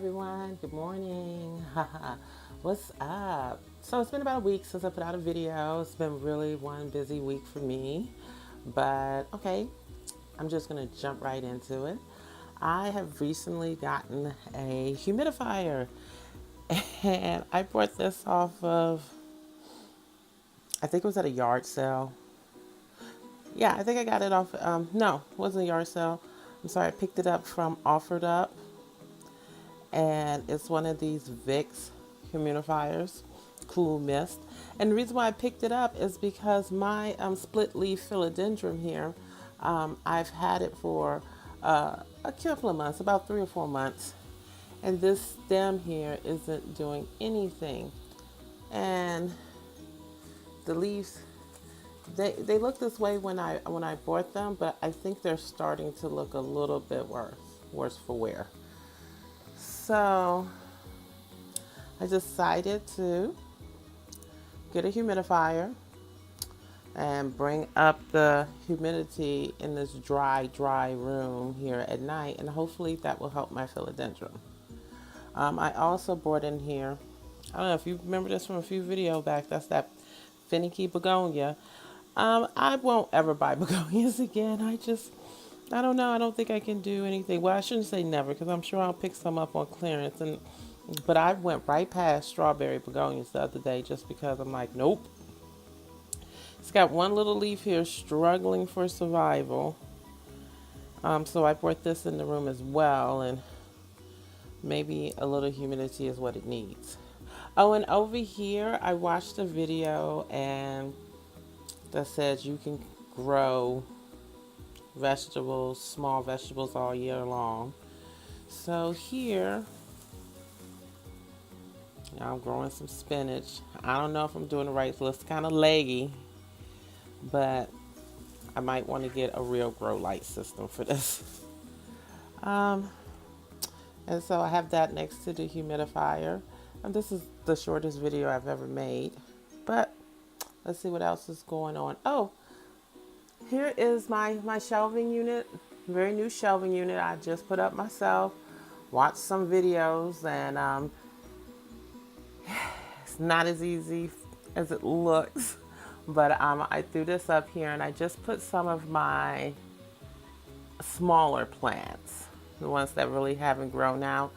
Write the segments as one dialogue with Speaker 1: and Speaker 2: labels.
Speaker 1: everyone. Good morning. What's up? So it's been about a week since I put out a video. It's been really one busy week for me. But okay, I'm just going to jump right into it. I have recently gotten a humidifier and I bought this off of, I think it was at a yard sale. Yeah, I think I got it off, no, it wasn't a yard sale. I'm sorry, I picked it up from Offered Up, and it's one of these Vicks humidifiers, Cool Mist. And the reason why I picked it up is because my split leaf philodendron here, I've had it for a couple of months, about 3 or 4 months, and this stem here isn't doing anything. And the leaves, they look this way when I bought them, but I think they're starting to look a little bit worse for wear. So I decided to get a humidifier and bring up the humidity in this dry room here at night, and hopefully that will help my philodendron. I also brought in here, I don't know if you remember this from a few videos back, that's that finicky begonia. I won't ever buy begonias again. I don't know. I don't think I can do anything. Well, I shouldn't say never, because I'm sure I'll pick some up on clearance. But I went right past strawberry begonias the other day just because I'm like, nope. It's got one little leaf here struggling for survival. So I brought this in the room as well, and maybe a little humidity is what it needs. Oh, and over here, I watched a video and that says you can grow vegetables, small vegetables all year long. So here, I'm growing some spinach. I don't know if I'm doing it right, so it's kind of leggy, but I might want to get a real grow light system for this. And so I have that next to the humidifier. And this is the shortest video I've ever made, but let's see what else is going on. Oh, here is my shelving unit, very new shelving unit I just put up myself. Watched some videos, and it's not as easy as it looks, but I threw this up here, and I just put some of my smaller plants, the ones that really haven't grown out.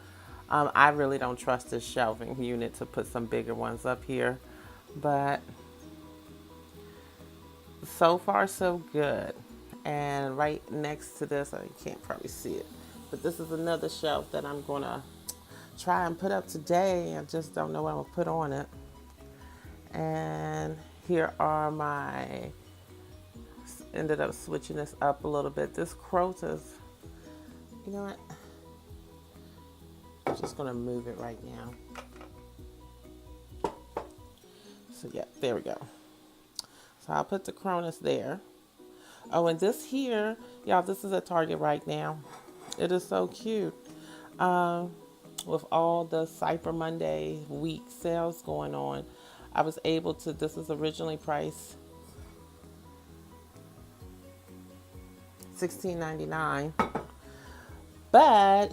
Speaker 1: I really don't trust this shelving unit to put some bigger ones up here, but so far so good. And right next to this, you can't probably see it, but this is another shelf that I'm gonna try and put up today. I just don't know what I'm gonna put on it. And here are my, ended up switching this up a little bit. This crotus, you know what? I'm just gonna move it right now. So yeah, there we go. So I'll put the Cronus there. Oh, and this here, y'all, this is at Target right now. It is so cute. With all the Cyber Monday week sales going on, I was able to, this is originally priced $16.99, but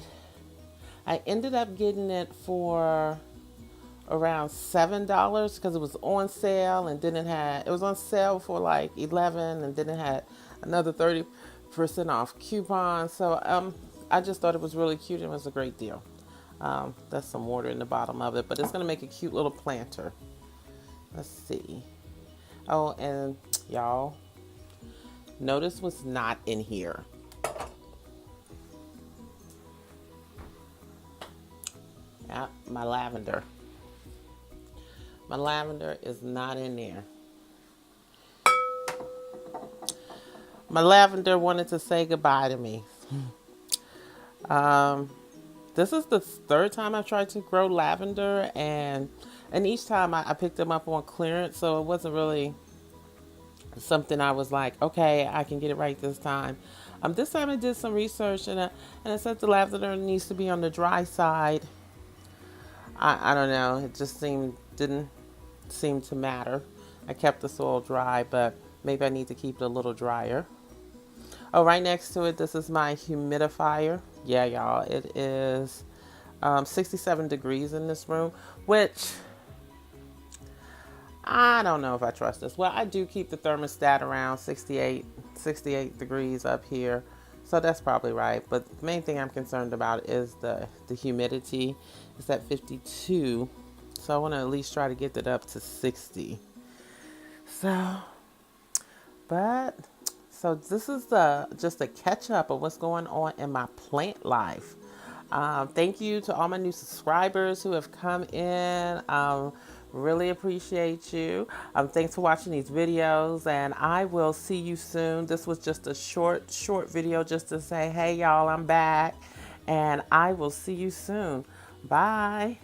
Speaker 1: I ended up getting it for around $7 because it was on sale, and then it was on sale for like 11, and then it had another 30% off coupon. So I just thought it was really cute and it was a great deal. That's some water in the bottom of it, but it's going to make a cute little planter. Let's see. Oh, and y'all, notice what's not in here. Yeah, my lavender. My lavender is not in there. My lavender wanted to say goodbye to me. This is the third time I've tried to grow lavender, and each time I picked them up on clearance, so it wasn't really something I was like, okay, I can get it right this time. This time I did some research, and it said the lavender needs to be on the dry side. I don't know, it just didn't seem to matter. I kept the soil dry, but maybe I need to keep it a little drier. Oh, right next to it, this is my humidifier. Yeah, y'all, it is 67 degrees in this room, which I don't know if I trust this. Well, I do keep the thermostat around 68 degrees up here. So that's probably right. But the main thing I'm concerned about is the humidity. It's at 52. So I want to at least try to get it up to 60. So, but so this is the just a catch up of what's going on in my plant life. Thank you to all my new subscribers who have come in. Really appreciate you. Thanks for watching these videos, and I will see you soon. This was just a short video just to say, hey, y'all, I'm back, and I will see you soon. Bye.